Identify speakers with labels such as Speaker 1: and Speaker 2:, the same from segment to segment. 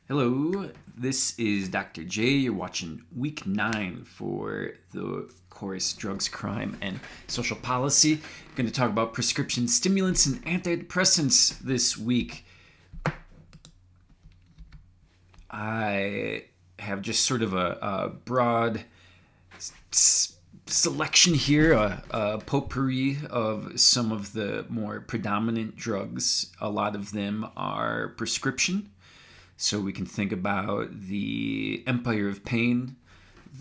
Speaker 1: Hello, this is Dr. J. You're watching week 9 for the course Drugs, Crime, and Social Policy. I'm going to talk about prescription stimulants and antidepressants this week. I have just sort of a broad selection here, a potpourri of some of the more predominant drugs. A lot of them are prescription. So we can think about the Empire of Pain,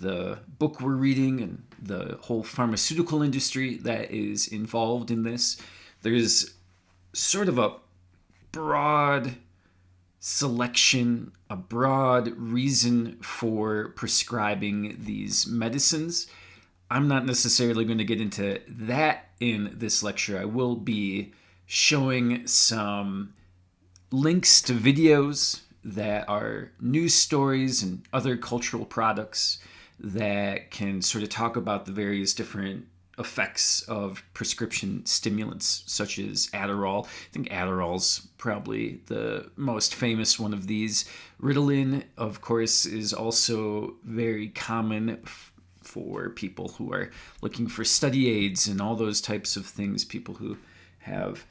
Speaker 1: the book we're reading, and the whole pharmaceutical industry that is involved in this. There's sort of a broad selection, a broad reason for prescribing these medicines. I'm not necessarily going to get into that in this lecture. I will be showing some links to videos that are news stories and other cultural products that can sort of talk about the various different effects of prescription stimulants, such as Adderall. I think Adderall's probably the most famous one of these. Ritalin, of course, is also very common for people who are looking for study aids and all those types of things, people who have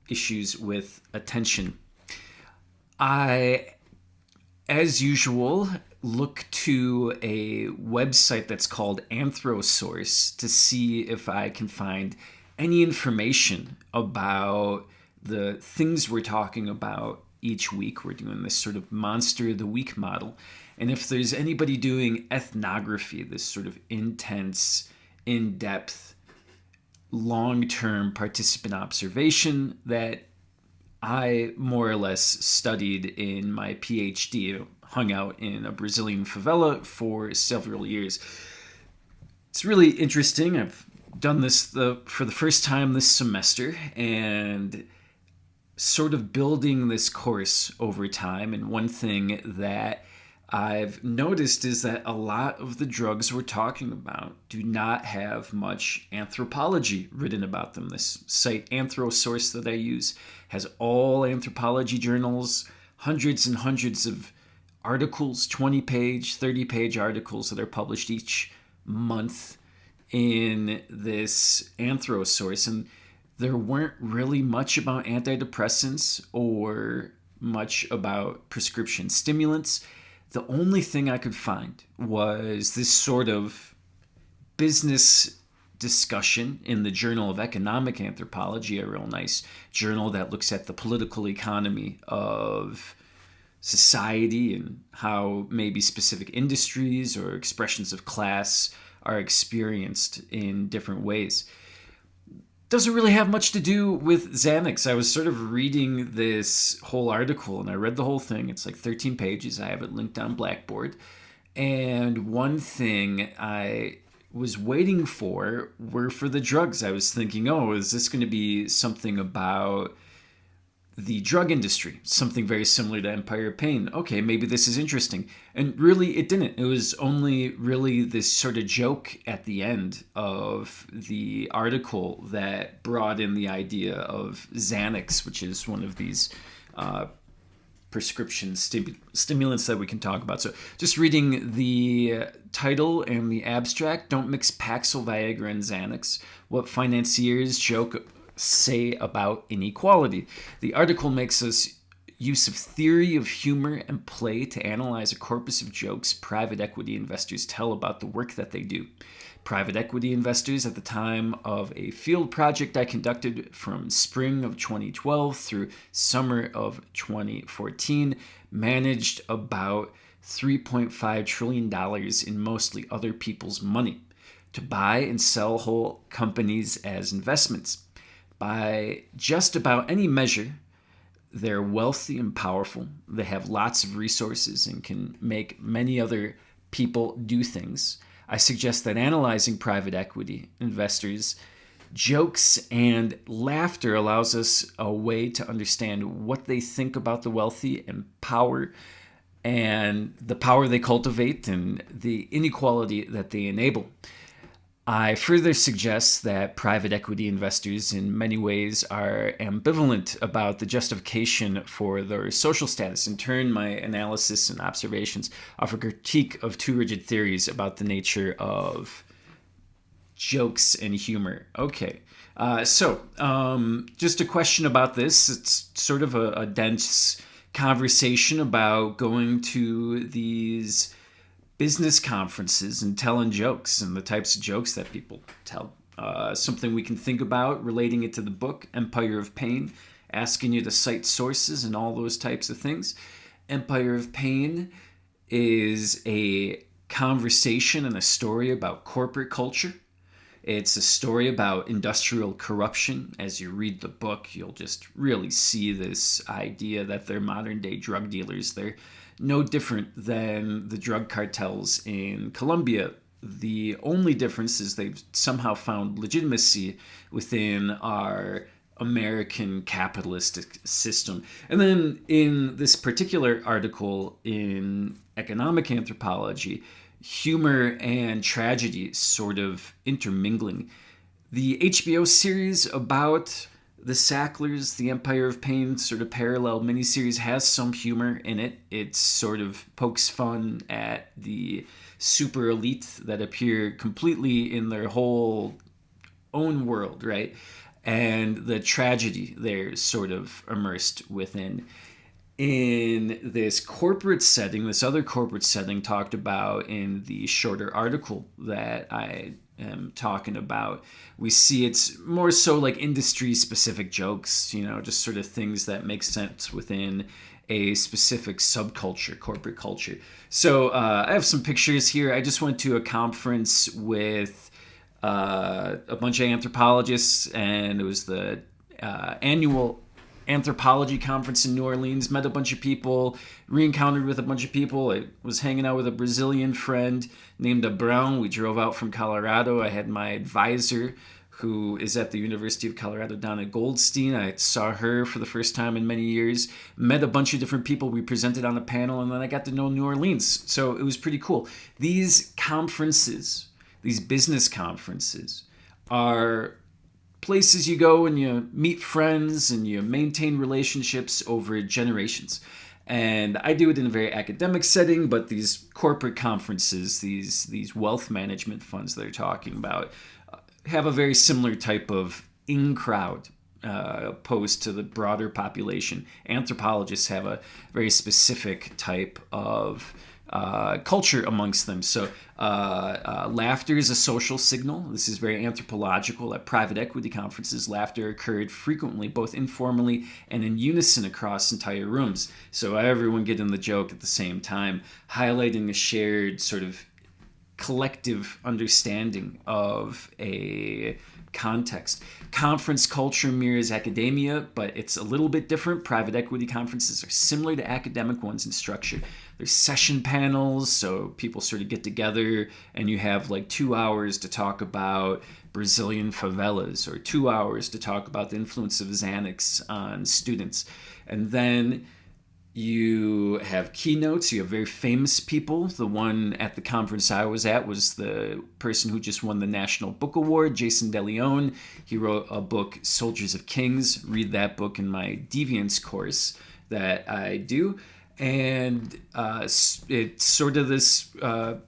Speaker 1: issues with attention. I, as usual, look to a website that's called Anthrosource to see if I can find any information about the things we're talking about each week. We're doing this sort of Monster of the Week model. And if there's anybody doing ethnography, this sort of intense, in-depth, long-term participant observation that I more or less studied in my PhD, hung out in a Brazilian favela for several years. It's really interesting. I've done this for the first time this semester and sort of building this course over time. And one thing that I've noticed is that a lot of the drugs we're talking about do not have much anthropology written about them. This site, Anthrosource, that I use, has all anthropology journals, hundreds and hundreds of articles, 20-page, 30-page articles that are published each month in this Anthrosource. And there weren't really much about antidepressants or much about prescription stimulants. The only thing I could find was this sort of business discussion in the Journal of Economic Anthropology, a real nice journal that looks at the political economy of society and how maybe specific industries or expressions of class are experienced in different ways. Doesn't really have much to do with Xanax. I was sort of reading this whole article and I read the whole thing. It's like 13 pages. I have it linked on Blackboard. And one thing I was waiting for were for the drugs. I was thinking, oh, is this going to be something about the drug industry, something very similar to Empire of Pain? Okay, maybe this is interesting. And really, it didn't. It was only really this sort of joke at the end of the article that brought in the idea of Xanax, which is one of these prescription stimulants that we can talk about. So just reading the title and the abstract: don't mix Paxil, Viagra, and Xanax. What financiers say about inequality. The article makes us use of theory of humor and play to analyze a corpus of jokes private equity investors tell about the work that they do. Private equity investors, at the time of a field project I conducted from spring of 2012 through summer of 2014, managed about $3.5 trillion in mostly other people's money to buy and sell whole companies as investments. By just about any measure, they're wealthy and powerful. They have lots of resources and can make many other people do things. I suggest that analyzing private equity investors, jokes and laughter allows us a way to understand what they think about the wealthy and power, and the power they cultivate and the inequality that they enable. I further suggest that private equity investors in many ways are ambivalent about the justification for their social status. In turn, my analysis and observations offer critique of two rigid theories about the nature of jokes and humor. Okay. Just a question about this. It's sort of a dense conversation about going to these business conferences and telling jokes and the types of jokes that people tell. Something we can think about relating it to the book, Empire of Pain, asking you to cite sources and all those types of things. Empire of Pain is a conversation and a story about corporate culture. It's a story about industrial corruption. As you read the book, you'll just really see this idea that they're modern day drug dealers. They're no different than the drug cartels in Colombia. The only difference is they've somehow found legitimacy within our American capitalistic system. And then in this particular article in Economic Anthropology, humor and tragedy sort of intermingling. The HBO series about the Sacklers, the Empire of Pain sort of parallel miniseries, has some humor in it. It sort of pokes fun at the super elite that appear completely in their whole own world, right? And the tragedy they're sort of immersed within. In this corporate setting, this other corporate setting talked about in the shorter article that I am talking about, we see it's more so like industry specific jokes, just sort of things that make sense within a specific subculture, corporate culture. So I have some pictures here. I just went to a conference with a bunch of anthropologists, and it was the annual anthropology conference in New Orleans. Met a bunch of people, re-encountered with a bunch of people. I was hanging out with a Brazilian friend named Abrão. We drove out from Colorado. I had my advisor, who is at the University of Colorado down at Goldstein. I saw her for the first time in many years. Met a bunch of different people. We presented on a panel, and then I got to know New Orleans. So it was pretty cool. These conferences, these business conferences, are places you go and you meet friends and you maintain relationships over generations. And I do it in a very academic setting, but these corporate conferences, these wealth management funds that they're talking about, have a very similar type of in-crowd opposed to the broader population. Anthropologists have a very specific type of culture amongst them. So laughter is a social signal. This is very anthropological. At private equity conferences, laughter occurred frequently, both informally and in unison across entire rooms. So everyone getting the joke at the same time, highlighting a shared sort of collective understanding of a context. Conference culture mirrors academia, but it's a little bit different. Private equity conferences are similar to academic ones in structure. There's session panels, so people sort of get together and you have like 2 hours to talk about Brazilian favelas, or 2 hours to talk about the influence of Xanax on students. And then you have keynotes. You have very famous people. The one at the conference I was at was the person who just won the National Book Award, Jason DeLeon. He wrote a book, Soldiers of Kings. Read that book in my Deviance course that I do. And it's sort of this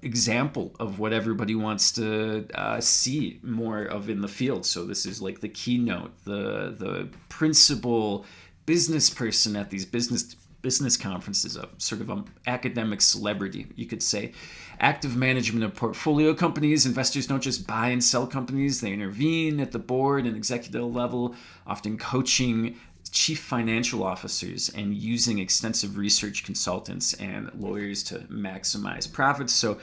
Speaker 1: example of what everybody wants to see more of in the field. So this is like the keynote, the principal business person at these business conferences, a sort of an academic celebrity, you could say. Active management of portfolio companies. Investors don't just buy and sell companies. They intervene at the board and executive level, often coaching chief financial officers and using extensive research consultants and lawyers to maximize profits. So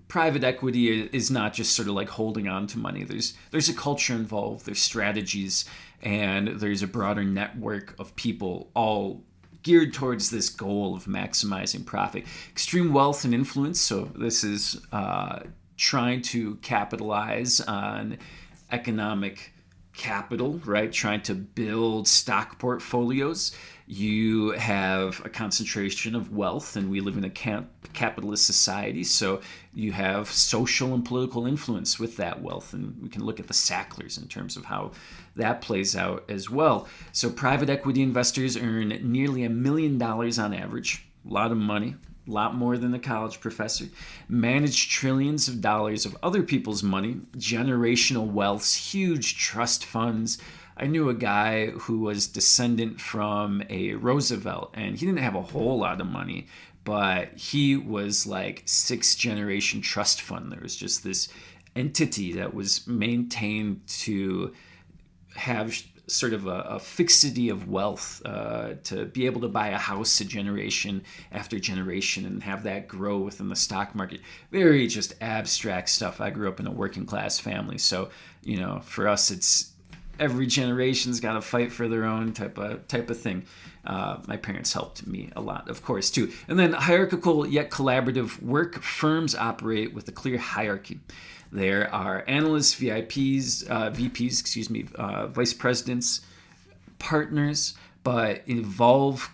Speaker 1: private equity is not just sort of like holding on to money. There's a culture involved, there's strategies, and there's a broader network of people all geared towards this goal of maximizing profit. Extreme wealth and influence. So this is trying to capitalize on economic capital, right? Trying to build stock portfolios. You have a concentration of wealth, and we live in a capitalist society. So you have social and political influence with that wealth. And we can look at the Sacklers in terms of how that plays out as well. So private equity investors earn nearly $1 million on average, a lot of money. A lot more than a college professor, manage trillions of dollars of other people's money, generational wealths, huge trust funds. I knew a guy who was descendant from a Roosevelt, and he didn't have a whole lot of money, but he was like 6th-generation trust fund. There was just this entity that was maintained to have sort of a fixity of wealth, to be able to buy a house a generation after generation and have that grow within the stock market. Very just abstract stuff. I grew up in a working class family, so for us it's every generation's got to fight for their own type of thing. My parents helped me a lot, of course, too. And then hierarchical yet collaborative work. Firms operate with a clear hierarchy. There are analysts, VPs, vice presidents, partners, but involve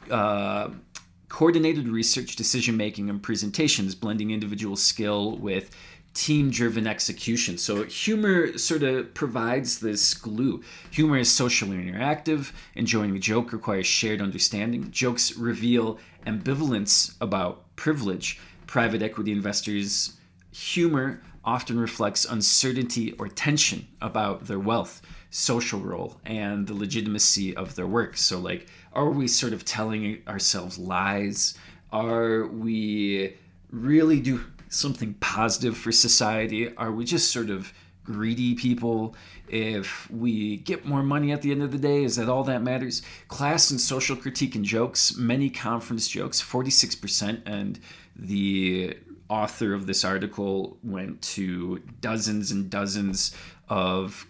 Speaker 1: coordinated research, decision-making, and presentations, blending individual skill with team-driven execution. So humor sort of provides this glue. Humor is socially interactive. Enjoying a joke requires shared understanding. Jokes reveal ambivalence about privilege. Private equity investors' humor often reflects uncertainty or tension about their wealth, social role, and the legitimacy of their work. So like, are we sort of telling ourselves lies? Are we really do something positive for society? Are we just sort of greedy people? If we get more money at the end of the day, is that all that matters? Class and social critique and jokes, many conference jokes, 46%, and the author of this article went to dozens and dozens of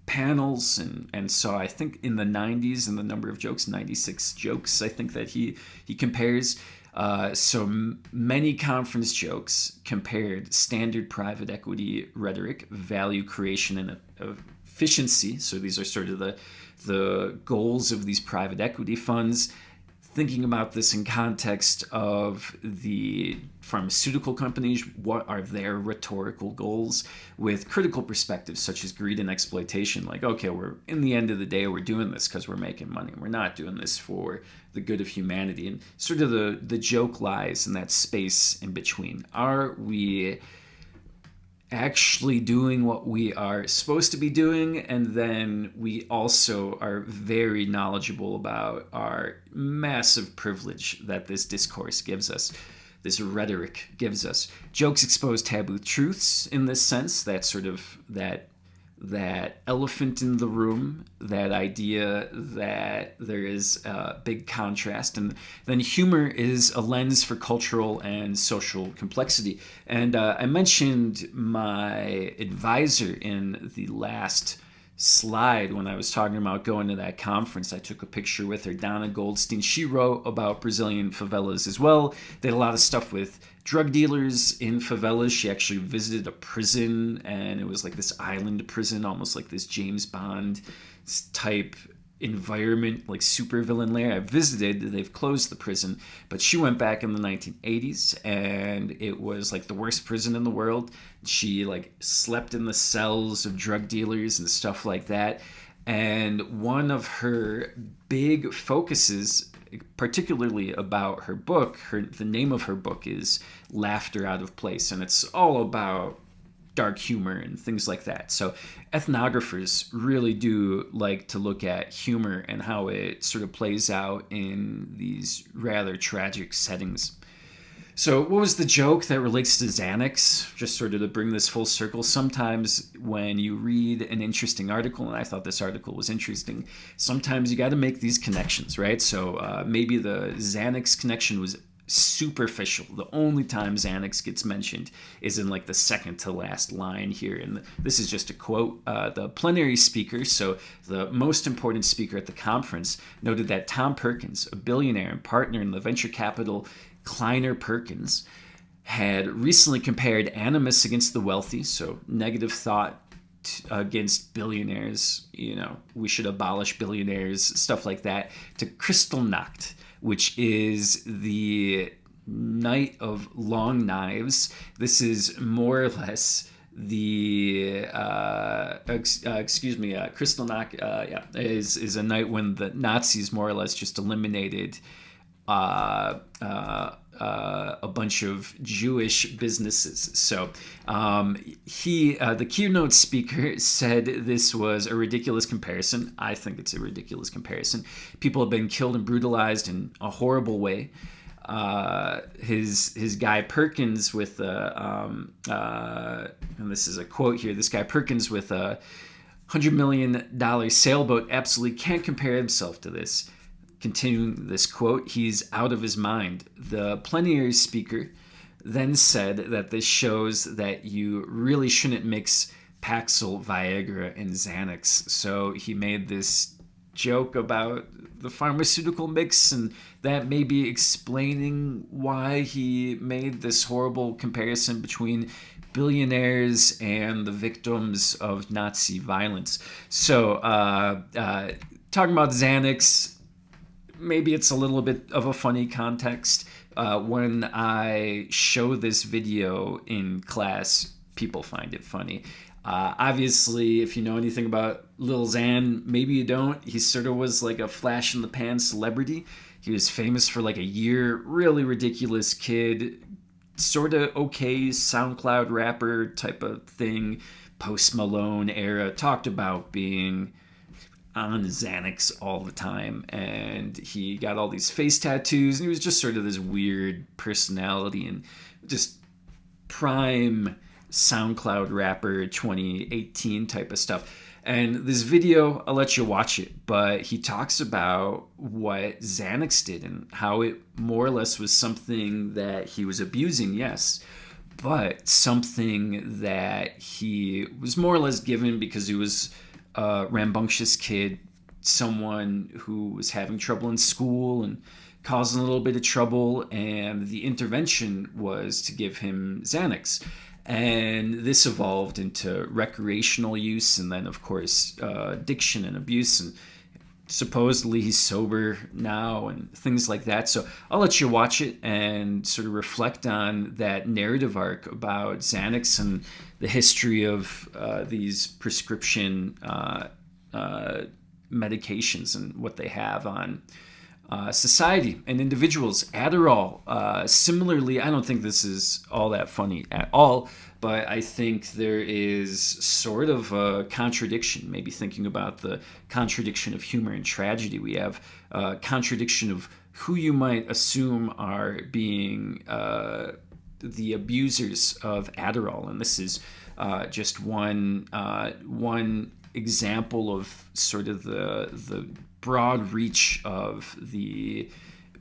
Speaker 1: panels and saw, I think in the 90s, and the number of jokes, 96 jokes, I think that he compares. Many conference jokes compared standard private equity rhetoric, value creation, and efficiency. So these are sort of the goals of these private equity funds. Thinking about this in context of the pharmaceutical companies, what are their rhetorical goals with critical perspectives such as greed and exploitation? Like, okay, we're in the end of the day, we're doing this because we're making money. We're not doing this for the good of humanity. And sort of the joke lies in that space in between. Are we actually doing what we are supposed to be doing? And then we also are very knowledgeable about our massive privilege that this discourse gives us, this rhetoric gives us. Jokes expose taboo truths in this sense, that sort of that elephant in the room, that idea that there is a big contrast. And then humor is a lens for cultural and social complexity. And I mentioned my advisor in the last slide when I was talking about going to that conference. I took a picture with her, Donna Goldstein. She wrote about Brazilian favelas as well. They had a lot of stuff with drug dealers in favelas. She actually visited a prison, and it was like this island prison, almost like this James Bond type environment, like supervillain lair. I visited, they've closed the prison, but she went back in the 1980s, and it was like the worst prison in the world. She like slept in the cells of drug dealers and stuff like that. And one of her big focuses, particularly about her book, the name of her book is Laughter Out of Place, and it's all about dark humor and things like that. So ethnographers really do like to look at humor and how it sort of plays out in these rather tragic settings. So what was the joke that relates to Xanax? Just sort of to bring this full circle. Sometimes when you read an interesting article, and I thought this article was interesting, sometimes you got to make these connections, right? So maybe the Xanax connection was superficial. The only time Xanax gets mentioned is in like the second to last line here. And this is just a quote. The plenary speaker, so the most important speaker at the conference, noted that Tom Perkins, a billionaire and partner in the venture capital Kleiner Perkins, had recently compared animus against the wealthy, so negative thought against billionaires, we should abolish billionaires, stuff like that, to Kristallnacht, which is the Night of Long Knives. This is more or less the Kristallnacht, is a night when the Nazis more or less just eliminated a bunch of Jewish businesses. So the keynote speaker said this was a ridiculous comparison. I think it's a ridiculous comparison. People have been killed and brutalized in a horrible way. His guy Perkins with and this is a quote here, this guy Perkins with a $100 million sailboat absolutely can't compare himself to this. Continuing this quote, he's out of his mind. The plenary speaker then said that this shows that you really shouldn't mix Paxil, Viagra, and Xanax. So he made this joke about the pharmaceutical mix, and that may be explaining why he made this horrible comparison between billionaires and the victims of Nazi violence. So talking about Xanax, maybe it's a little bit of a funny context. When I show this video in class, people find it funny. Obviously, if you know anything about Lil Xan, maybe you don't. He sort of was like a flash in the pan celebrity. He was famous for like a year, really ridiculous kid, sort of okay SoundCloud rapper type of thing, Post Malone era, talked about being on Xanax all the time, and he got all these face tattoos, and he was just sort of this weird personality and just prime SoundCloud rapper 2018 type of stuff. And this video, I'll let you watch it, but he talks about what Xanax did and how it more or less was something that he was abusing, yes, but something that he was more or less given because he was a rambunctious kid, someone who was having trouble in school and causing a little bit of trouble, and the intervention was to give him Xanax. And this evolved into recreational use, and then of course addiction and abuse, and supposedly he's sober now and things like that. So I'll let you watch it and sort of reflect on that narrative arc about Xanax and the history of these prescription medications and what they have on society and individuals. Adderall, similarly, I don't think this is all that funny at all, but I think there is sort of a contradiction, maybe thinking about the contradiction of humor and tragedy. We have a contradiction of who you might assume are being the abusers of Adderall, and this is just one example of sort of the broad reach of the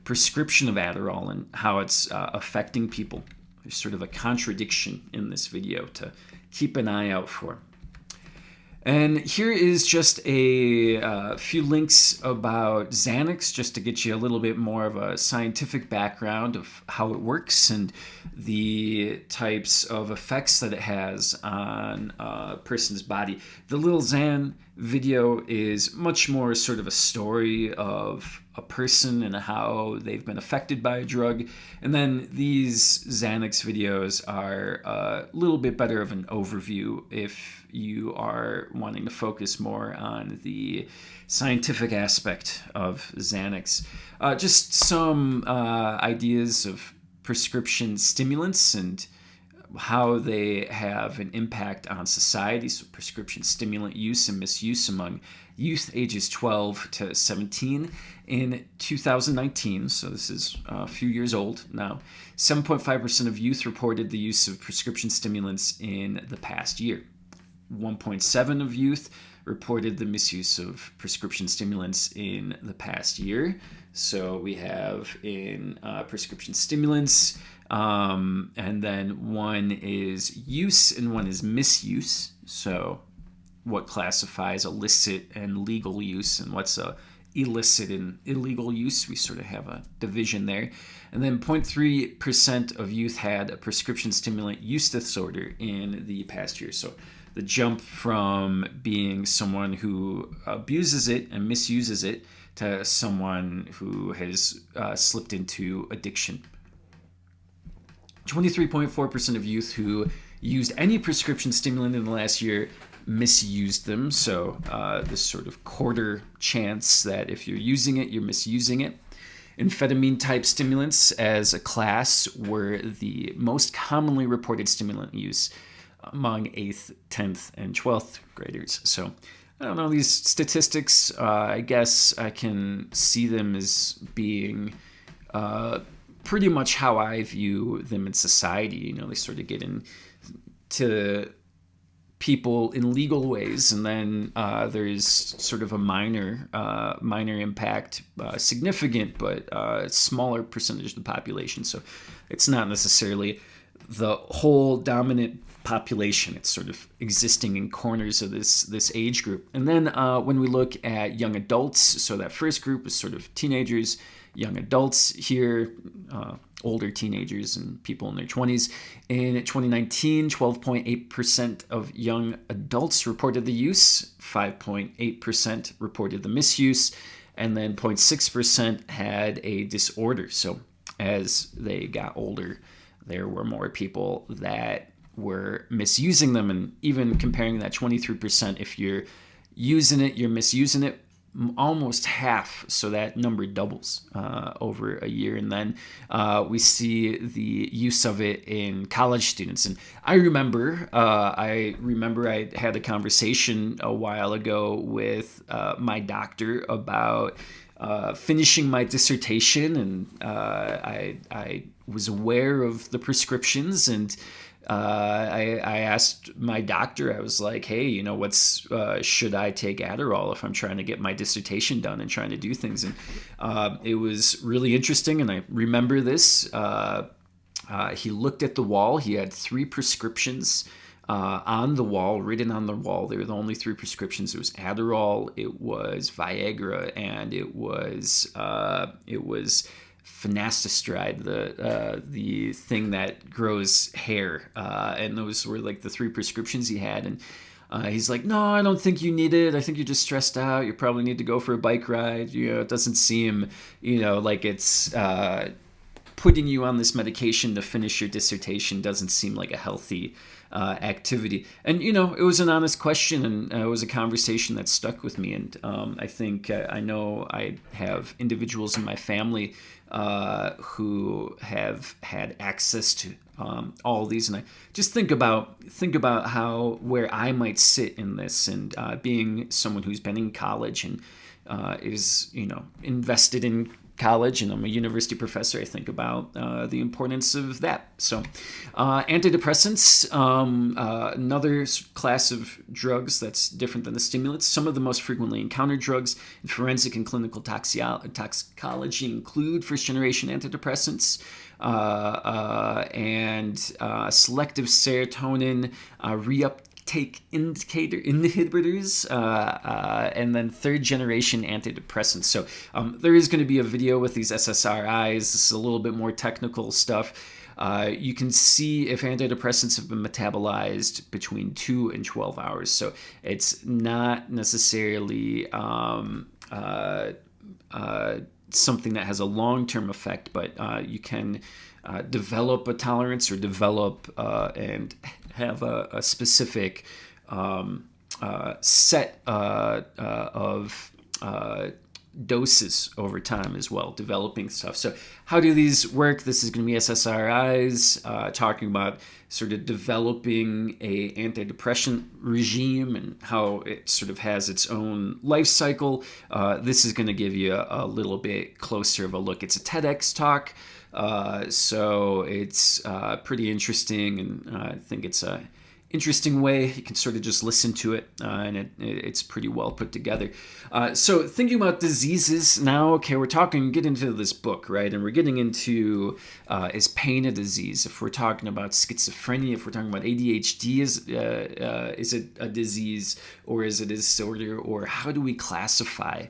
Speaker 1: prescription of Adderall and how it's affecting people. There's sort of a contradiction in this video to keep an eye out for. And here is just a few links about Xanax, just to get you a little bit more of a scientific background of how it works and the types of effects that it has on a person's body. The Lil Xan video is much more sort of a story of a person and how they've been affected by a drug. And then these Xanax videos are a little bit better of an overview if you are wanting to focus more on the scientific aspect of Xanax. Just some ideas of prescription stimulants and how they have an impact on society. So prescription stimulant use and misuse among youth ages 12 to 17 in 2019, so this is a few years old now, 7.5% of youth reported the use of prescription stimulants in the past year. 1.7% of youth reported the misuse of prescription stimulants in the past year. So we have in prescription stimulants, and then one is use and one is misuse. So what classifies illicit and legal use and what's illicit and illegal use. We sort of have a division there. And then 0.3% of youth had a prescription stimulant use disorder in the past year. So the jump from being someone who abuses it and misuses it to someone who has slipped into addiction. 23.4% of youth who used any prescription stimulant in the last year misused them. So this sort of quarter chance that if you're using it, you're misusing it. Amphetamine type stimulants as a class were the most commonly reported stimulant use among 8th, 10th, and 12th graders. So I don't know, these statistics, I guess I can see them as being pretty much how I view them in society. You know, they sort of get into people in legal ways, and then there's sort of a minor impact, significant but smaller percentage of the population. So it's not necessarily the whole dominant population. It's sort of existing in corners of this age group. And then when we look at young adults, so that first group is sort of teenagers, young adults here, older teenagers and people in their 20s. In 2019, 12.8% of young adults reported the use, 5.8% reported the misuse, and then 0.6% had a disorder. So as they got older, there were more people that were misusing them. And even comparing that 23%, if you're using it, you're misusing it, almost half, so that number doubles over a year. And then we see the use of it in college students. And I remember I had a conversation a while ago with my doctor about finishing my dissertation, and I was aware of the prescriptions, and I asked my doctor, I was like, hey, you know, should I take Adderall if I'm trying to get my dissertation done and trying to do things? And it was really interesting, and I remember this. He looked at the wall. He had 3 prescriptions on the wall, written on the wall. They were the only 3 prescriptions. It was Adderall, it was Viagra, and it was finasteride, the thing that grows hair, and those were like the 3 prescriptions he had. And he's like, no, I don't think you need it. I think you're just stressed out. You probably need to go for a bike ride. You know, it doesn't seem, you know, like it's putting you on this medication to finish your dissertation doesn't seem like a healthy activity. And, you know, it was an honest question, and it was a conversation that stuck with me. And I think I know I have individuals in my family who have had access to all these, and I just think about where I might sit in this, and being someone who's been in college and is, you know, invested in college, and I'm a university professor. I think about the importance of that. So antidepressants, another class of drugs that's different than the stimulants. Some of the most frequently encountered drugs in forensic and clinical toxicology include first-generation antidepressants and selective serotonin reuptake inhibitors, and then 3rd-generation antidepressants. So there is going to be a video with these SSRIs. This is a little bit more technical stuff. You can see if antidepressants have been metabolized between 2 and 12 hours. So it's not necessarily something that has a long-term effect, but you can develop a tolerance or develop and have a specific set of doses over time as well, developing stuff. So how do these work? This is going to be SSRIs, talking about sort of developing a antidepressant regime and how it sort of has its own life cycle. This is going to give you a little bit closer of a look. It's a TEDx talk, so it's pretty interesting, and I think it's a interesting way. You can sort of just listen to it, and it's pretty well put together. So thinking about diseases now, okay, we're get into this book, right? And we're getting into, is pain a disease? If we're talking about schizophrenia, if we're talking about ADHD, is it a disease, or is it a disorder, or how do we classify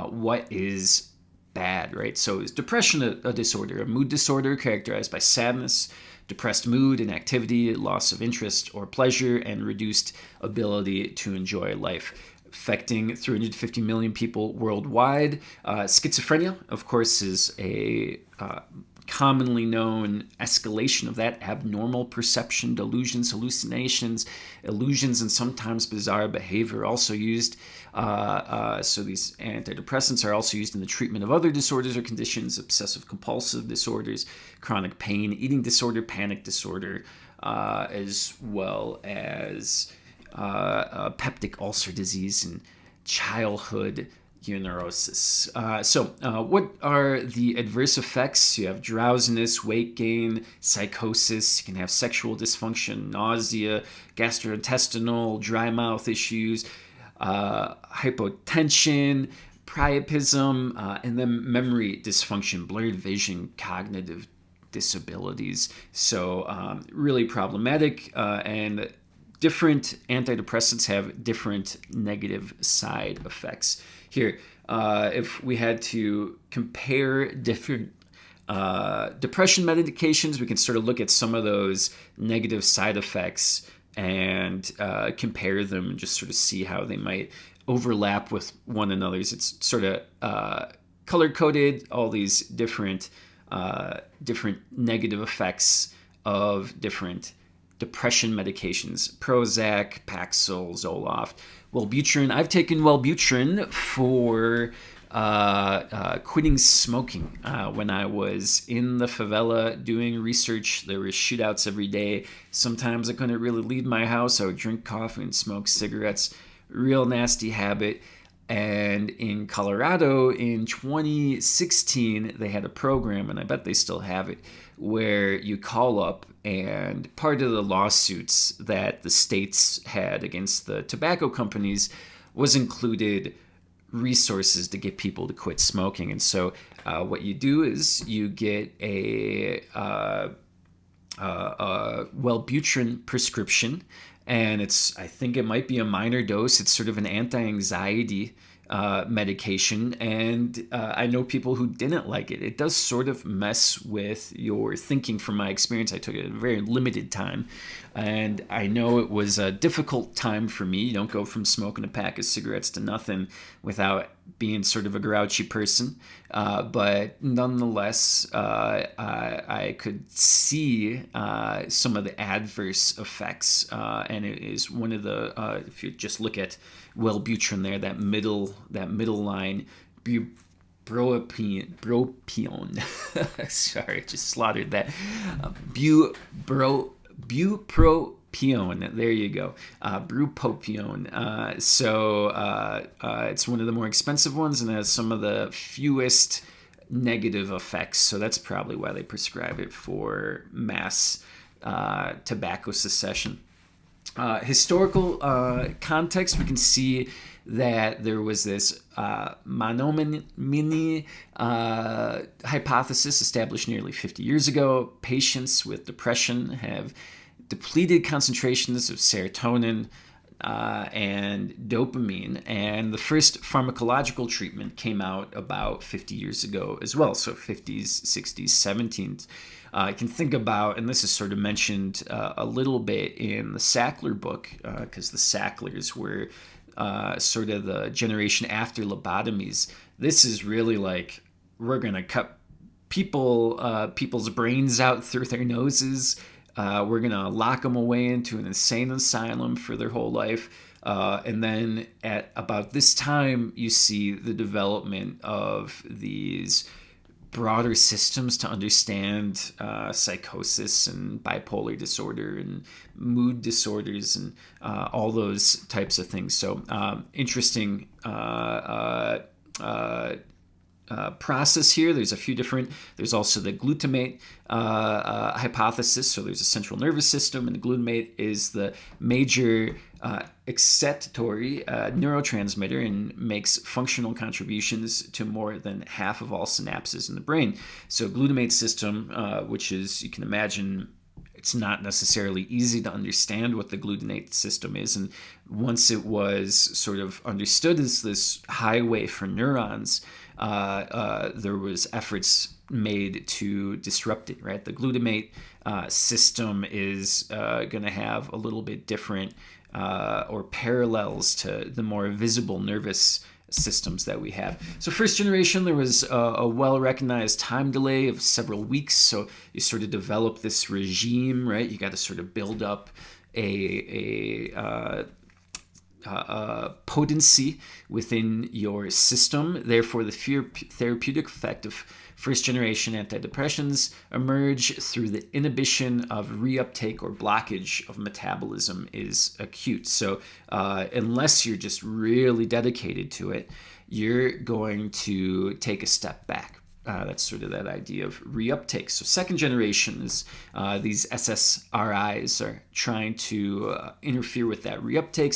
Speaker 1: what is bad, right? So is depression a disorder, a mood disorder characterized by sadness, depressed mood, inactivity, loss of interest or pleasure, and reduced ability to enjoy life, affecting 350 million people worldwide. Schizophrenia, of course, is a commonly known escalation of that: abnormal perception, delusions, hallucinations, illusions, and sometimes bizarre behavior. Also used, so these antidepressants are also used in the treatment of other disorders or conditions: obsessive compulsive disorders, chronic pain, eating disorder, panic disorder, as well as peptic ulcer disease and childhood neurosis. What are the adverse effects? You have drowsiness, weight gain, psychosis. You can have sexual dysfunction, nausea, gastrointestinal, dry mouth issues, hypotension, priapism, and then memory dysfunction, blurred vision, cognitive disabilities. So really problematic, and different antidepressants have different negative side effects. Here, if we had to compare different depression medications, we can sort of look at some of those negative side effects and compare them and just sort of see how they might overlap with one another's. It's sort of color-coded, all these different negative effects of different depression medications: Prozac, Paxil, Zoloft, Wellbutrin. I've taken Wellbutrin for quitting smoking. When I was in the favela doing research, there were shootouts every day. Sometimes I couldn't really leave my house. I would drink coffee and smoke cigarettes. Real nasty habit. And in Colorado in 2016, they had a program, and I bet they still have it, where you call up, and part of the lawsuits that the states had against the tobacco companies was included resources to get people to quit smoking. And so what you do is you get a Wellbutrin prescription, and I think it might be a minor dose. It's sort of an anti-anxiety medication, and I know people who didn't like it. It does sort of mess with your thinking. From my experience, I took it at a very limited time, and I know it was a difficult time for me. You don't go from smoking a pack of cigarettes to nothing without being sort of a grouchy person, but nonetheless, I could see some of the adverse effects, and it is one of the, if you just look at Wellbutrin there, that middle line, bupropion. Sorry, I just slaughtered that. Bupropion. There you go. Bupropion. So it's one of the more expensive ones and has some of the fewest negative effects. So that's probably why they prescribe it for mass tobacco cessation. Historical context, we can see that there was this Menominee hypothesis established nearly 50 years ago. Patients with depression have depleted concentrations of serotonin and dopamine, and the first pharmacological treatment came out about 50 years ago as well, so 50s, 60s, 70s. I can think about, and this is sort of mentioned a little bit in the Sackler book, because the Sacklers were sort of the generation after lobotomies. This is really like, we're going to cut people's brains out through their noses. We're going to lock them away into an insane asylum for their whole life. And then at about this time, you see the development of these broader systems to understand psychosis and bipolar disorder and mood disorders and all those types of things. So interesting process here. There's a few different. There's also the glutamate hypothesis. So there's a central nervous system, and the glutamate is the major excitatory neurotransmitter and makes functional contributions to more than half of all synapses in the brain. So glutamate system, which is, you can imagine, it's not necessarily easy to understand what the glutamate system is. And once it was sort of understood as this highway for neurons, there was efforts made to disrupt it, right? The glutamate system is going to have a little bit different or parallels to the more visible nervous systems that we have. So first generation, there was a well-recognized time delay of several weeks. So you sort of develop this regime, right? You got to sort of build up a potency within your system. Therefore, the therapeutic effect of first generation antidepressants emerge through the inhibition of reuptake or blockage of metabolism is acute. So unless you're just really dedicated to it, you're going to take a step back. That's sort of that idea of reuptake. So second generation is these SSRIs are trying to interfere with that reuptake.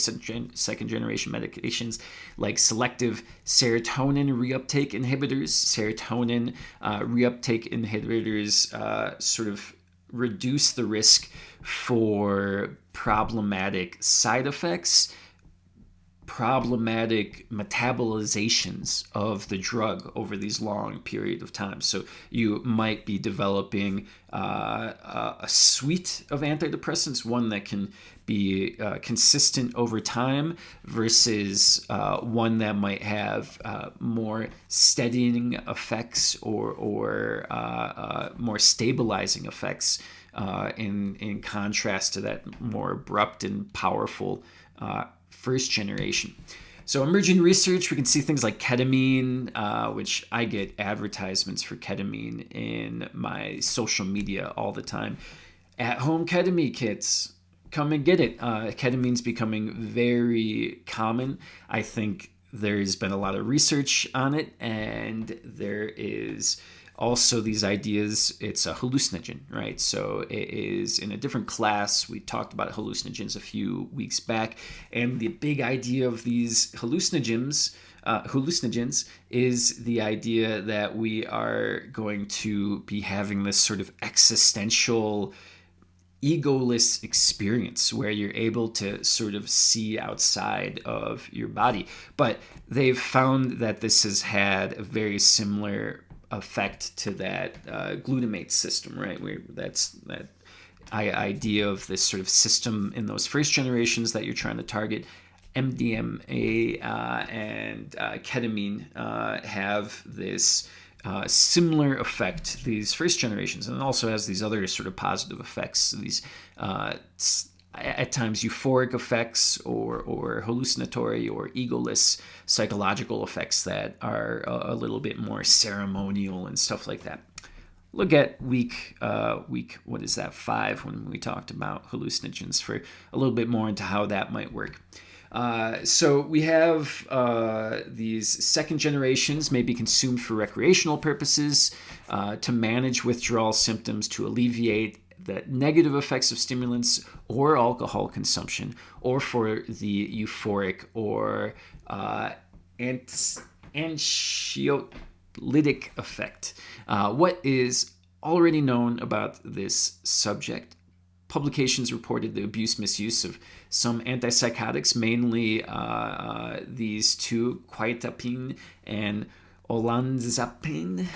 Speaker 1: Second generation medications like selective serotonin reuptake inhibitors. Serotonin reuptake inhibitors sort of reduce the risk for problematic side effects, problematic metabolizations of the drug over these long period of time. So you might be developing a suite of antidepressants, one that can be consistent over time versus one that might have more steadying effects or more stabilizing effects in contrast to that more abrupt and powerful first generation. So emerging research, we can see things like ketamine, which I get advertisements for ketamine in my social media all the time. At-home ketamine kits, come and get it. Ketamine's becoming very common. I think there's been a lot of research on it, and there is also these ideas. It's a hallucinogen, right? So it is in a different class. We talked about hallucinogens a few weeks back, and the big idea of these hallucinogens is the idea that we are going to be having this sort of existential egoless experience where you're able to sort of see outside of your body. But they've found that this has had a very similar effect to that glutamate system, right? Where that's that idea of this sort of system in those first generations that you're trying to target. MDMA and ketamine have this similar effect, these first generations, and it also has these other sort of positive effects, these at times euphoric effects or hallucinatory or egoless psychological effects that are a little bit more ceremonial and stuff like that. Look at week, what is that, 5, when we talked about hallucinogens, for a little bit more into how that might work. So we have these second generations may be consumed for recreational purposes, to manage withdrawal symptoms, to alleviate the negative effects of stimulants or alcohol consumption, or for the euphoric or anxiolytic effect. What is already known about this subject? Publications reported the abuse misuse of some antipsychotics, mainly these two, quetiapine and olanzapine.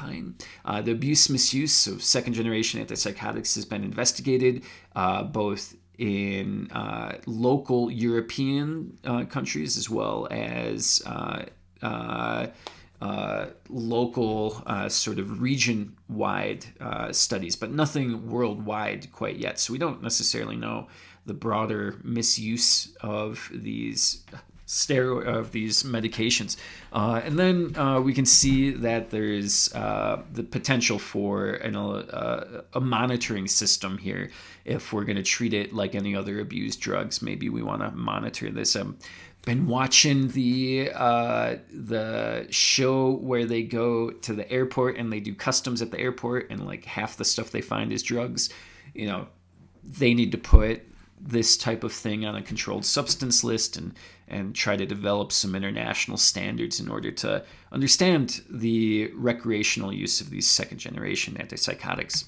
Speaker 1: The abuse misuse of second generation antipsychotics has been investigated both in local European countries as well as local sort of region-wide studies, but nothing worldwide quite yet. So we don't necessarily know the broader misuse of these medications. And then we can see that there's the potential for a monitoring system here. If we're going to treat it like any other abused drugs, maybe we want to monitor this. Been watching the show where they go to the airport and they do customs at the airport, and like half the stuff they find is drugs. You know, they need to put this type of thing on a controlled substance list and try to develop some international standards in order to understand the recreational use of these second generation antipsychotics.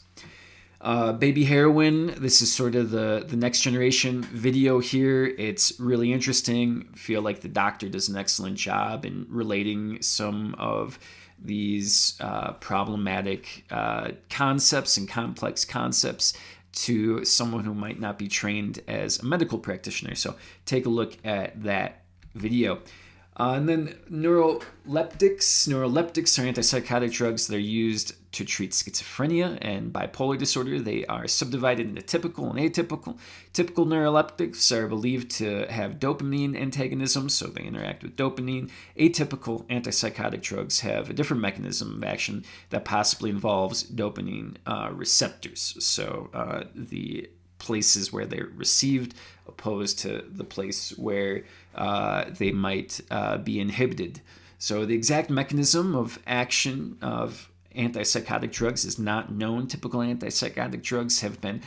Speaker 1: Baby heroin, this is sort of the next generation video here. It's really interesting. Feel like the doctor does an excellent job in relating some of these problematic concepts and complex concepts to someone who might not be trained as a medical practitioner. So take a look at that video. And then neuroleptics. Neuroleptics are antipsychotic drugs that are used to treat schizophrenia and bipolar disorder. They are subdivided into typical and atypical. Typical neuroleptics are believed to have dopamine antagonism, so they interact with dopamine. Atypical antipsychotic drugs have a different mechanism of action that possibly involves dopamine receptors. So the places where they're received opposed to the place where they might be inhibited. So the exact mechanism of action of antipsychotic drugs is not known. Typical antipsychotic drugs have been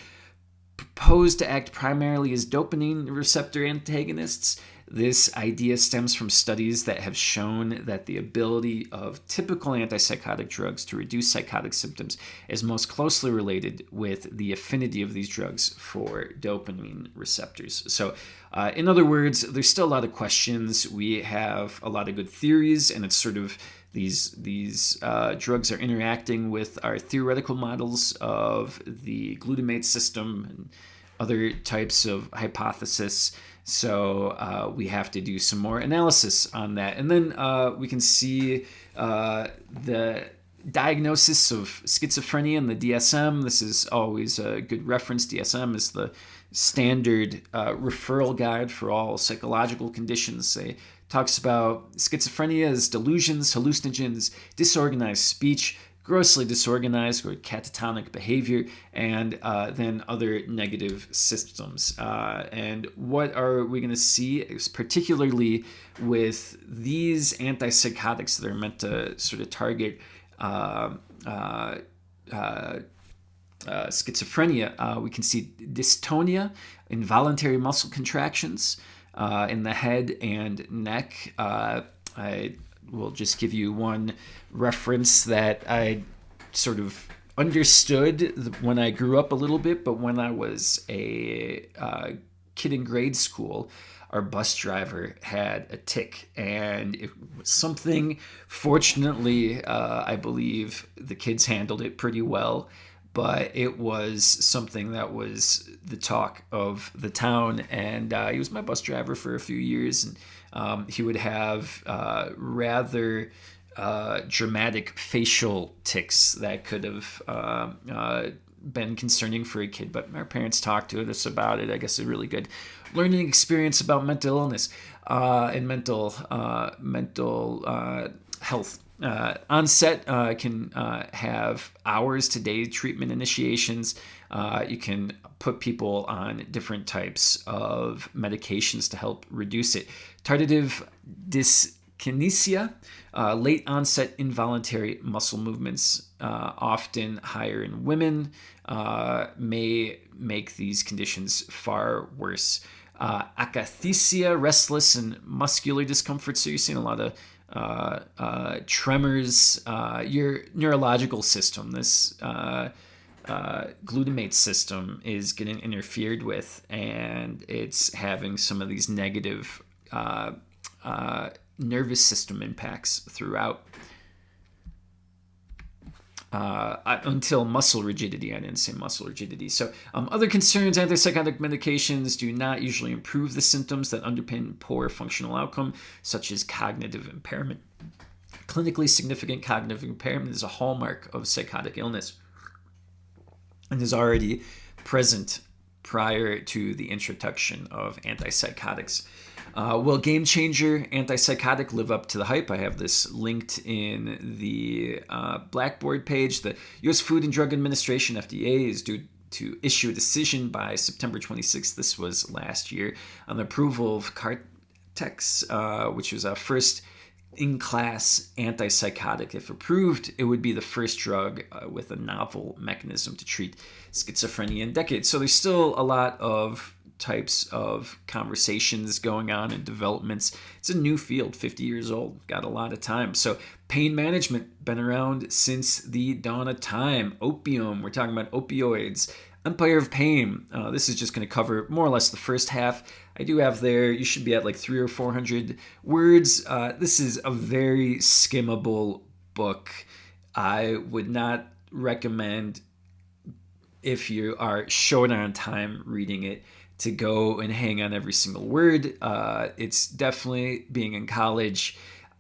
Speaker 1: proposed to act primarily as dopamine receptor antagonists. This idea stems from studies that have shown that the ability of typical antipsychotic drugs to reduce psychotic symptoms is most closely related with the affinity of these drugs for dopamine receptors. So, in other words, there's still a lot of questions. We have a lot of good theories, and it's sort of these drugs are interacting with our theoretical models of the glutamate system and other types of hypothesis. So we have to do some more analysis on that. And then we can see the diagnosis of schizophrenia in the DSM. This is always a good reference. DSM is the standard referral guide for all psychological conditions. It talks about schizophrenia as delusions, hallucinogens, disorganized speech, grossly disorganized or catatonic behavior, and then other negative symptoms. And what are we going to see, particularly with these antipsychotics that are meant to sort of target schizophrenia? We can see dystonia, involuntary muscle contractions in the head and neck. I will just give you one reference that I sort of understood when I grew up a little bit, but when I was a kid in grade school, our bus driver had a tic, and it was something, fortunately, I believe the kids handled it pretty well, but it was something that was the talk of the town, and he was my bus driver for a few years, and he would have rather dramatic facial tics that could have been concerning for a kid, but our parents talked to us about it. I guess a really good learning experience about mental illness and mental health. Onset can have hours to day treatment initiations. You can put people on different types of medications to help reduce it. Tardive dyskinesia, late onset involuntary muscle movements, often higher in women, may make these conditions far worse. Akathisia, restless and muscular discomfort. So you're seeing a lot of tremors. Your neurological system, this glutamate system, is getting interfered with, and it's having some of these negative nervous system impacts throughout until muscle rigidity. I didn't say muscle rigidity. So other concerns: antipsychotic medications do not usually improve the symptoms that underpin poor functional outcome, such as cognitive impairment. Clinically significant cognitive impairment is a hallmark of psychotic illness and is already present prior to the introduction of antipsychotics. Will Game Changer antipsychotic live up to the hype? I have this linked in the Blackboard page. The U.S. Food and Drug Administration, FDA, is due to issue a decision by September 26th. This was last year, on the approval of Cartex, which was a first in-class antipsychotic. If approved, it would be the first drug with a novel mechanism to treat schizophrenia in decades. So there's still a lot of types of conversations going on and developments. It's a new field, 50 years old, got a lot of time. So Pain management, been around since the dawn of time. Opium, we're talking about opioids. Empire of Pain, this is just going to cover more or less the first half. I do have there, you should be at like 300 or 400 words. This is a very skimmable book. I would not recommend, if you are short on time reading it, to go and hang on every single word. It's definitely, being in college,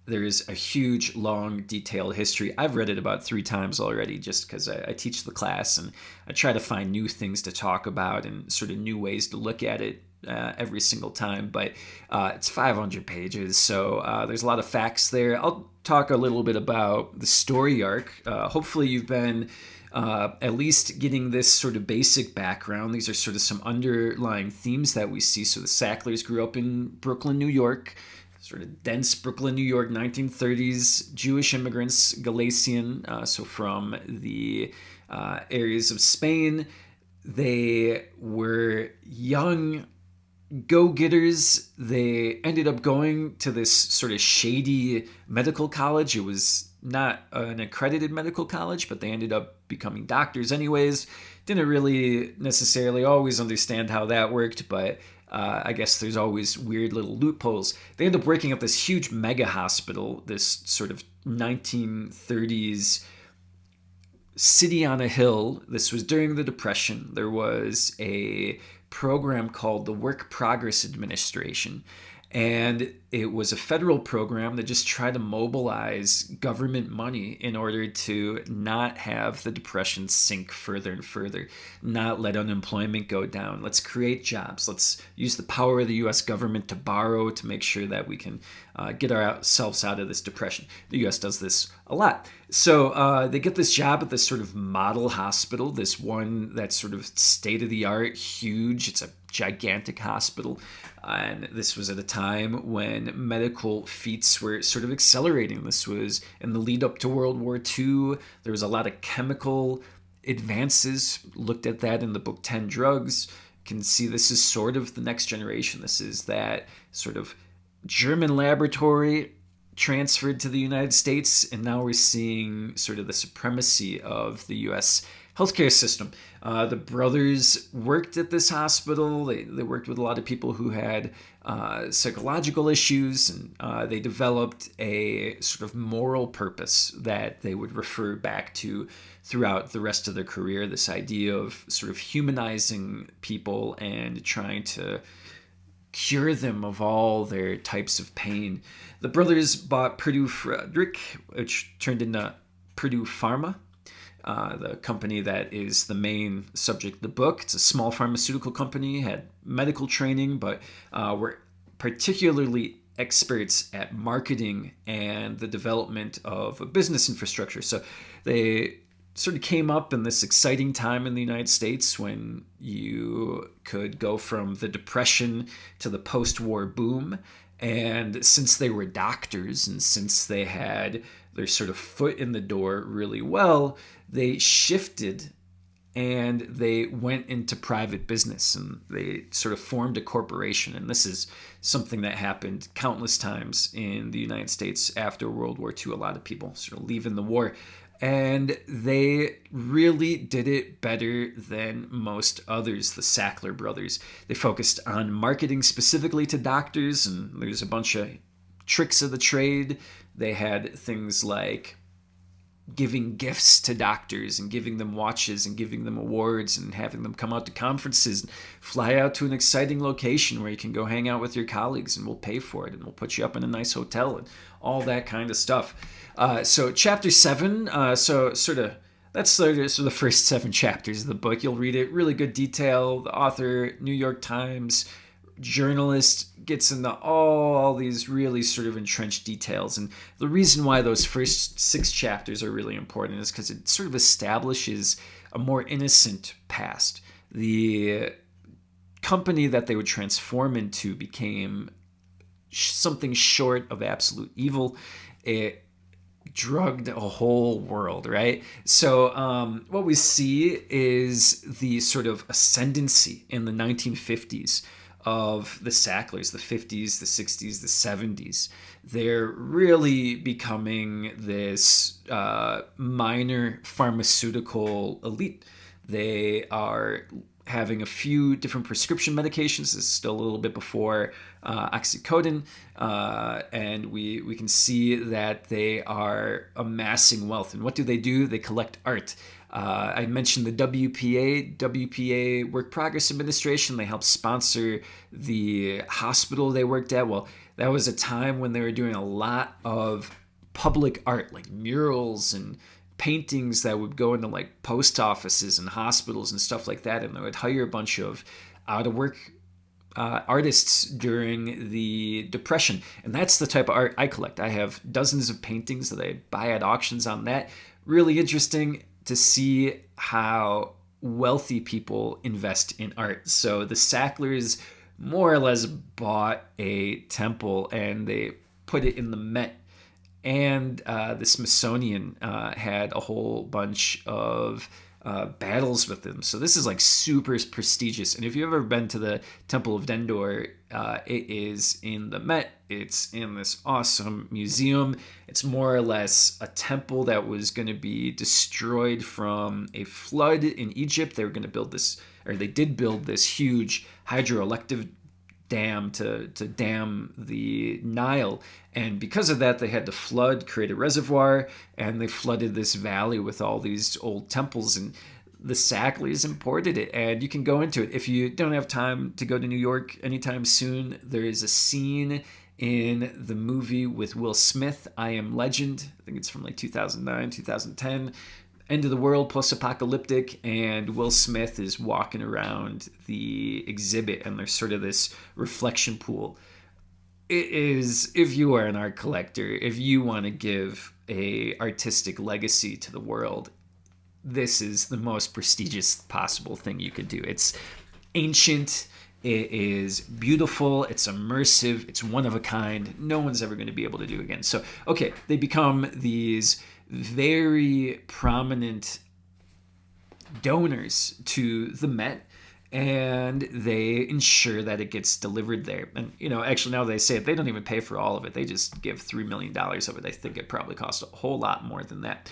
Speaker 1: there's a huge, long, detailed history. I've read it about 3 times already just because I teach the class and I try to find new things to talk about and sort of new ways to look at it every single time. But it's 500 pages, so there's a lot of facts there. I'll talk a little bit about the story arc. Hopefully you've been at least getting this sort of basic background. These are sort of some underlying themes that we see. So the Sacklers grew up in Brooklyn, New York, sort of dense Brooklyn, New York, 1930s, Jewish immigrants, Galician, so from the areas of Spain. They were young go-getters. They ended up going to this sort of shady medical college. It was not an accredited medical college, but they ended up becoming doctors anyways. Didn't really necessarily always understand how that worked, but I guess there's always weird little loopholes. They end up working at this huge mega hospital, this sort of 1930s city on a hill. This was during the Depression. There was a program called the Work Progress Administration. And it was a federal program that just tried to mobilize government money in order to not have the Depression sink further and further, not let unemployment go down. Let's create jobs. Let's use the power of the U.S. government to borrow to make sure that we can get ourselves out of this depression. The U.S. does this a lot. So they get this job at this sort of model hospital, this one that's sort of state-of-the-art, huge. It's a gigantic hospital. And this was at a time when medical feats were sort of accelerating. This was in the lead up to World War II. There was a lot of chemical advances. Looked at that in the book 10 Drugs. You can see this is sort of the next generation. This is that sort of German laboratory transferred to the United States, and now we're seeing sort of the supremacy of the U.S. healthcare system. The brothers worked at this hospital. They worked with a lot of people who had psychological issues, and they developed a sort of moral purpose that they would refer back to throughout the rest of their career. This idea of sort of humanizing people and trying to cure them of all their types of pain. The brothers bought Purdue Frederick, which turned into Purdue Pharma, the company that is the main subject of the book. It's a small pharmaceutical company, had medical training, but were particularly experts at marketing and the development of a business infrastructure. So they sort of came up in this exciting time in the United States when you could go from the Depression to the post-war boom. And since they were doctors and since they had their sort of foot in the door really well, they shifted and they went into private business and they sort of formed a corporation. And this is something that happened countless times in the United States after World War II. A lot of people sort of leaving the war. And they really did it better than most others, the Sackler brothers. They focused on marketing specifically to doctors, and there's a bunch of tricks of the trade. They had things like giving gifts to doctors and giving them watches and giving them awards and having them come out to conferences and fly out to an exciting location where you can go hang out with your colleagues and we'll pay for it and we'll put you up in a nice hotel and all that kind of stuff. So chapter 7, that's sort of the first 7 chapters of the book. You'll read it, really good detail. The author, New York Times journalist, gets into all these really sort of entrenched details. And the reason why those first 6 chapters are really important is because it sort of establishes a more innocent past. The company that they would transform into became something short of absolute evil. It drugged a whole world, right? So what we see is the sort of ascendancy in the 1950s of the Sacklers, the 50s, the 60s, the 70s. They're really becoming this minor pharmaceutical elite. They are having a few different prescription medications. This is still a little bit before oxycodone. And we can see that they are amassing wealth. And what do? They collect art. I mentioned the WPA, Work Progress Administration. They helped sponsor the hospital they worked at. Well, that was a time when they were doing a lot of public art, like murals and paintings that would go into like post offices and hospitals and stuff like that. And they would hire a bunch of out of work artists during the Depression. And that's the type of art I collect. I have dozens of paintings that I buy at auctions on that. Really interesting to see how wealthy people invest in art. So the Sacklers more or less bought a temple and they put it in the Met. And the Smithsonian had a whole bunch of battles with them. So this is like super prestigious. And if you've ever been to the Temple of Dendur, it is in the Met. It's in this awesome museum. It's more or less a temple that was going to be destroyed from a flood in Egypt. They were going to build this, or they did build this huge hydroelectric dam to dam the Nile. And because of that, they had to create a reservoir, and they flooded this valley with all these old temples. And the Sacklers imported it, and you can go into it. If you don't have time to go to New York anytime soon, there is a scene in the movie with Will Smith, I Am Legend. I think it's from like 2009, 2010. End of the world, post-apocalyptic, and Will Smith is walking around the exhibit, and there's sort of this reflection pool. It is, if you are an art collector, if you want to give a artistic legacy to the world, this is the most prestigious possible thing you could do. It's ancient, it is beautiful, it's immersive, it's one of a kind. No one's ever going to be able to do again. So, okay, they become these very prominent donors to the Met, and they ensure that it gets delivered there. And, actually now they say it, they don't even pay for all of it. They just give $3 million of it. I think it probably cost a whole lot more than that.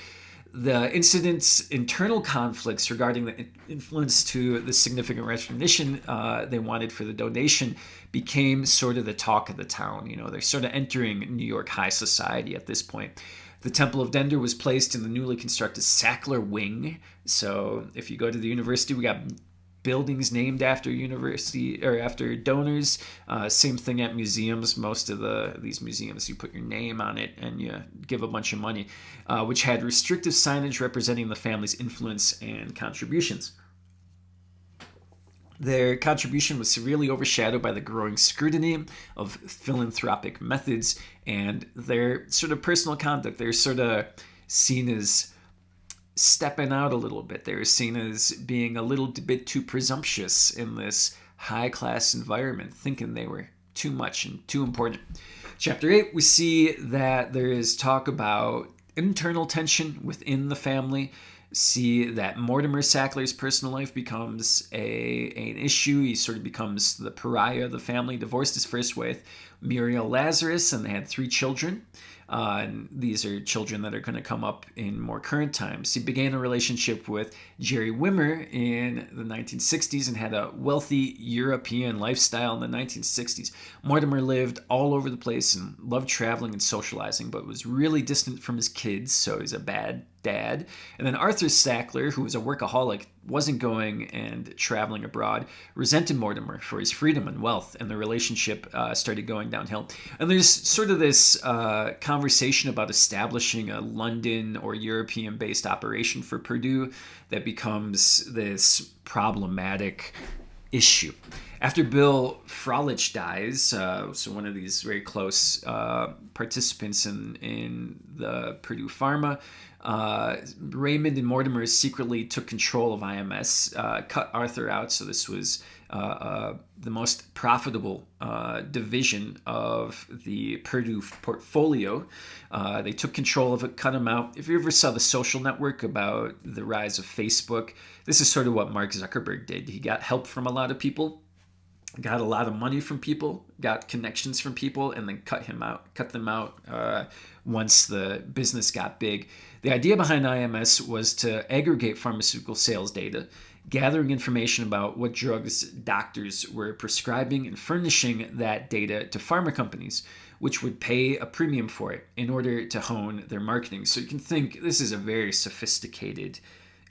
Speaker 1: The incidents, internal conflicts regarding the influence to the significant recognition they wanted for the donation became sort of the talk of the town. They're sort of entering New York high society at this point. The Temple of Dendur was placed in the newly constructed Sackler Wing. So if you go to the university, we got buildings named after university or after donors. Same thing at museums. Most of these museums, you put your name on it and you give a bunch of money, which had restrictive signage representing the family's influence and contributions. Their contribution was severely overshadowed by the growing scrutiny of philanthropic methods and their sort of personal conduct. They're sort of seen as stepping out a little bit. They were seen as being a little bit too presumptuous in this high-class environment, thinking they were too much and too important. Chapter 8, we see that there is talk about internal tension within the family. See that Mortimer Sackler's personal life becomes an issue. He sort of becomes the pariah of the family. Divorced his first wife, Muriel Lazarus, and they had 3 children. And these are children that are going to come up in more current times. He began a relationship with Jerry Wimmer in the 1960s and had a wealthy European lifestyle in the 1960s. Mortimer lived all over the place and loved traveling and socializing, but was really distant from his kids, so he's a bad dad. And then Arthur Sackler, who was a workaholic, wasn't going and traveling abroad, resented Mortimer for his freedom and wealth, and the relationship started going downhill. And there's sort of this conversation about establishing a London or European-based operation for Purdue that becomes this problematic issue. After Bill Froelich dies, so one of these very close participants in the Purdue Pharma, Raymond and Mortimer secretly took control of IMS, cut Arthur out, so this was the most profitable division of the Purdue portfolio. They took control of it, cut him out. If you ever saw The Social Network about the rise of Facebook, this is sort of what Mark Zuckerberg did. He got help from a lot of people, got a lot of money from people, got connections from people, and then cut them out once the business got big. The idea behind IMS was to aggregate pharmaceutical sales data, gathering information about what drugs doctors were prescribing and furnishing that data to pharma companies, which would pay a premium for it in order to hone their marketing. So you can think this is a very sophisticated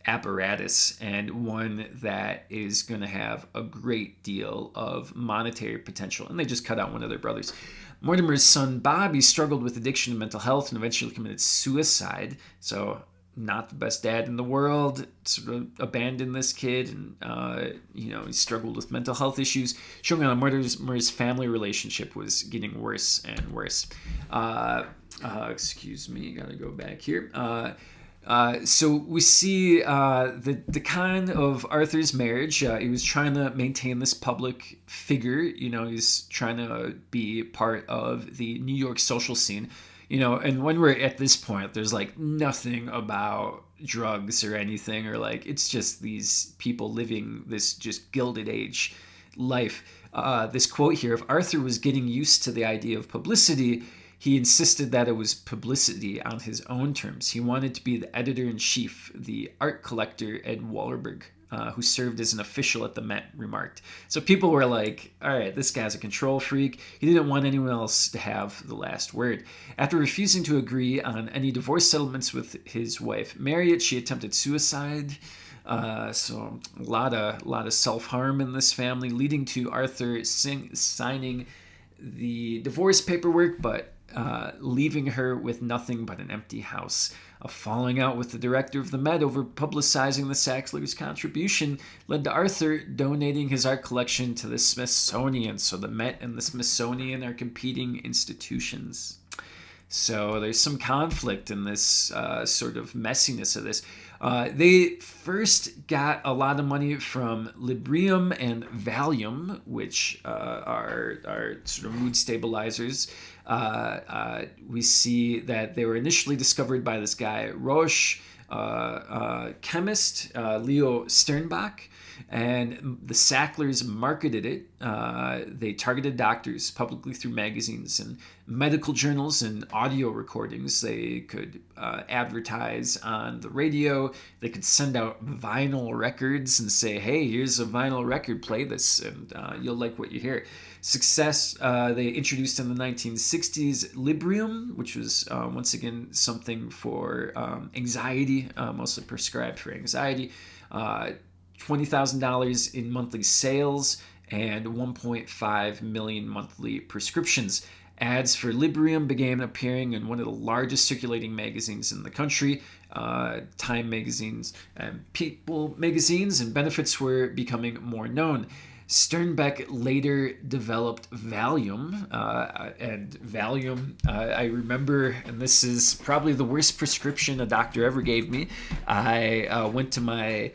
Speaker 1: apparatus, and one that is going to have a great deal of monetary potential. And they just cut out one of their brothers. Mortimer's son Bobby struggled with addiction and mental health and eventually committed suicide. So not the best dad in the world, sort of abandoned this kid, and he struggled with mental health issues, showing how Mortimer's family relationship was getting worse and worse. Excuse me, gotta go back here. So we see the decline of Arthur's marriage. He was trying to maintain this public figure. He's trying to be part of the New York social scene. And when we're at this point, there's like nothing about drugs or anything, or like it's just these people living this just Gilded Age life. This quote here: if Arthur was getting used to the idea of publicity, he insisted that it was publicity on his own terms. He wanted to be the editor-in-chief. The art collector Ed Wallerberg, who served as an official at the Met, remarked. So people were like, all right, this guy's a control freak. He didn't want anyone else to have the last word. After refusing to agree on any divorce settlements with his wife Marriott, she attempted suicide. So a lot of self-harm in this family, leading to Arthur signing the divorce paperwork, but leaving her with nothing but an empty house. A falling out with the director of the Met over publicizing the Saxler's contribution led to Arthur donating his art collection to the Smithsonian. So the Met and the Smithsonian are competing institutions. So there's some conflict in this sort of messiness of this. They first got a lot of money from Librium and Valium, which are sort of mood stabilizers. We see that they were initially discovered by this guy, Roche, chemist, Leo Sternbach, and the Sacklers marketed it. They targeted doctors publicly through magazines and medical journals and audio recordings. They could advertise on the radio. They could send out vinyl records and say, hey, here's a vinyl record, play this, and you'll like what you hear. Success, they introduced in the 1960s Librium, which was once again something for anxiety, mostly prescribed for anxiety. $20,000 in monthly sales and 1.5 million monthly prescriptions. Ads for Librium began appearing in one of the largest circulating magazines in the country, Time magazines and People magazines, and benefits were becoming more known. Sternbach later developed Valium, and Valium, I remember, and this is probably the worst prescription a doctor ever gave me. I went to my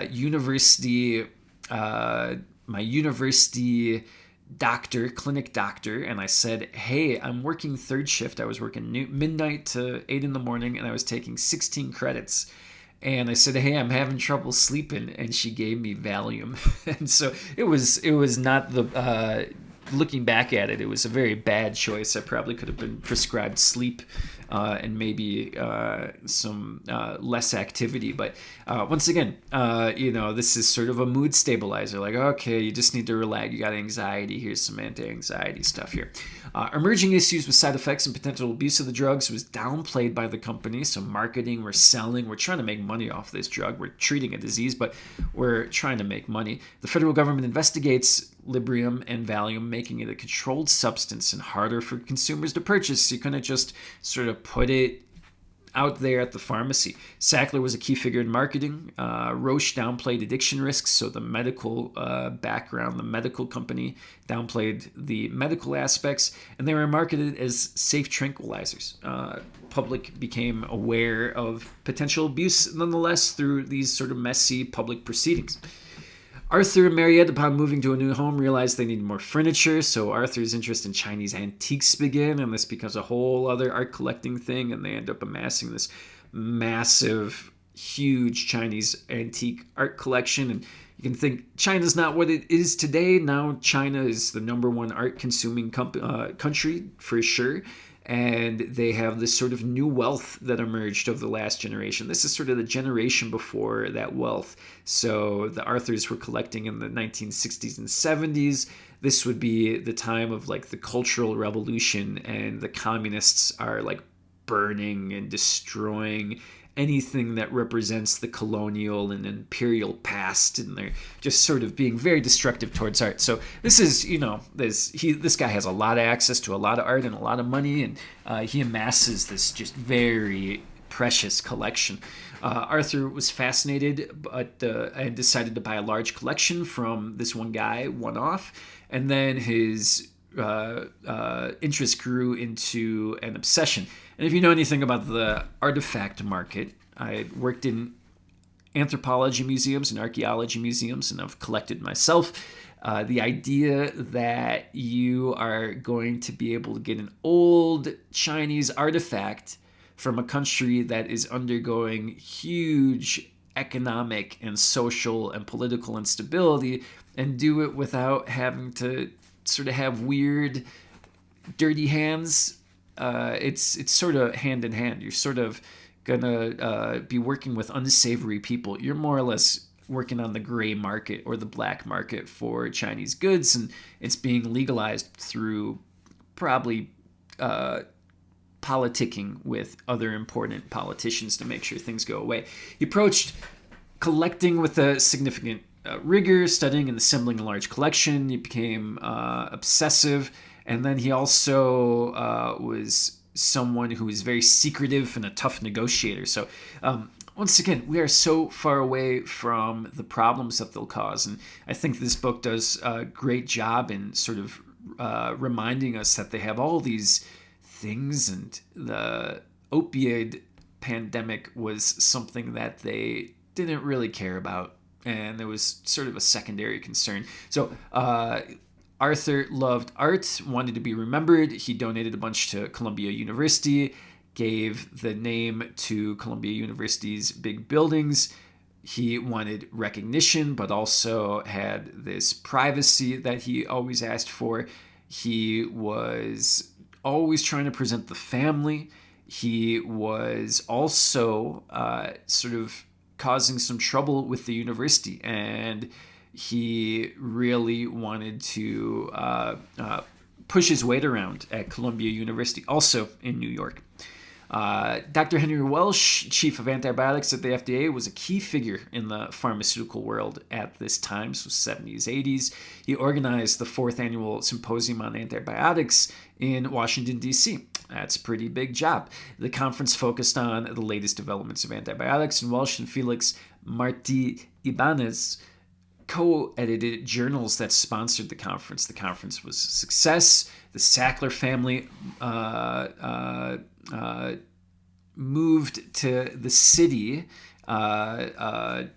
Speaker 1: university clinic doctor, and I said, hey, I'm working third shift. I was working midnight to 8 in the morning, and I was taking 16 credits. And I said, hey, I'm having trouble sleeping. And she gave me Valium. And so it was not the, looking back at it, it was a very bad choice. I probably could have been prescribed sleep and maybe some less activity. But once again, this is sort of a mood stabilizer. Like, okay, you just need to relax. You got anxiety. Here's some anti-anxiety stuff here. Emerging issues with side effects and potential abuse of the drugs was downplayed by the company. So marketing, we're selling, we're trying to make money off this drug. We're treating a disease, but we're trying to make money. The federal government investigates Librium and Valium, making it a controlled substance and harder for consumers to purchase. So you couldn't just sort of put it out there at the pharmacy. Sackler was a key figure in marketing. Roche downplayed addiction risks, so the medical background, the medical company downplayed the medical aspects, and they were marketed as safe tranquilizers. Public became aware of potential abuse nonetheless through these sort of messy public proceedings. Arthur and Marriott, upon moving to a new home, realized they needed more furniture, so Arthur's interest in Chinese antiques began, and this becomes a whole other art collecting thing, and they end up amassing this massive, huge Chinese antique art collection. And you can think China's not what it is today. Now China is the number one art consuming country for sure. And they have this sort of new wealth that emerged over the last generation. This is sort of the generation before that wealth. So the Arthurs were collecting in the 1960s and 70s. This would be the time of like the Cultural Revolution, and the communists are like burning and destroying anything that represents the colonial and imperial past, and they're just sort of being very destructive towards art. So this is, this guy has a lot of access to a lot of art and a lot of money, and he amasses this just very precious collection. Arthur was fascinated, and decided to buy a large collection from this one guy, one off, and then his interest grew into an obsession. And if you know anything about the artifact market, I worked in anthropology museums and archaeology museums, and I've collected myself. The idea that you are going to be able to get an old Chinese artifact from a country that is undergoing huge economic and social and political instability, and do it without having to sort of have weird, dirty hands, it's sort of hand in hand. You're sort of gonna be working with unsavory people. You're more or less working on the gray market or the black market for Chinese goods, and it's being legalized through probably politicking with other important politicians to make sure things go away. He approached collecting with a significant rigor, studying and assembling a large collection. He became obsessive. And then he also was someone who was very secretive and a tough negotiator. So once again, we are so far away from the problems that they'll cause. And I think this book does a great job in sort of reminding us that they have all these things, and the opioid pandemic was something that they didn't really care about. And there was sort of a secondary concern. So Arthur loved art, wanted to be remembered. He donated a bunch to Columbia University, gave the name to Columbia University's big buildings. He wanted recognition, but also had this privacy that he always asked for. He was always trying to present the family. He was also sort of causing some trouble with the university, and he really wanted to push his weight around at Columbia University, also in New York. Dr. Henry Welsh, chief of antibiotics at the FDA, was a key figure in the pharmaceutical world at this time, so 70s, 80s. He organized the 4th annual Symposium on Antibiotics in Washington, D.C. That's a pretty big job. The conference focused on the latest developments of antibiotics, and Welsh and Felix Martí Ibáñez co-edited journals that sponsored the conference. The conference was a success. The Sackler family moved to the city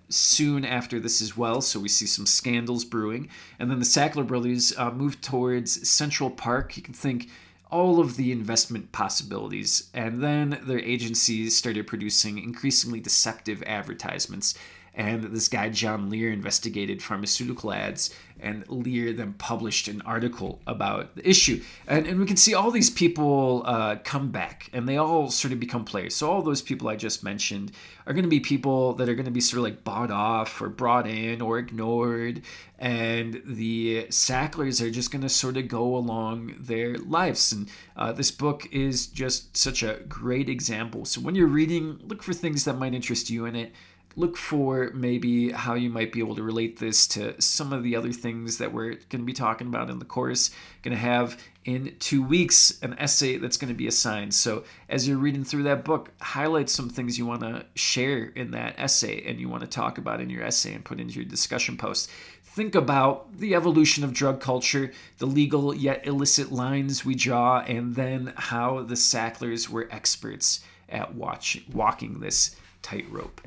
Speaker 1: soon after this as well, so we see some scandals brewing. And then the Sackler brothers moved towards Central Park. You can think all of the investment possibilities. And then their agencies started producing increasingly deceptive advertisements. And this guy, John Lear, investigated pharmaceutical ads, and Lear then published an article about the issue. And we can see all these people come back, and they all sort of become players. So all those people I just mentioned are going to be people that are going to be sort of like bought off or brought in or ignored. And the Sacklers are just going to sort of go along their lives. And this book is just such a great example. So when you're reading, look for things that might interest you in it. Look for maybe how you might be able to relate this to some of the other things that we're going to be talking about in the course. Going to have in 2 weeks an essay that's going to be assigned. So as you're reading through that book, highlight some things you want to share in that essay and you want to talk about in your essay and put into your discussion post. Think about the evolution of drug culture, the legal yet illicit lines we draw, and then how the Sacklers were experts at walking this tightrope.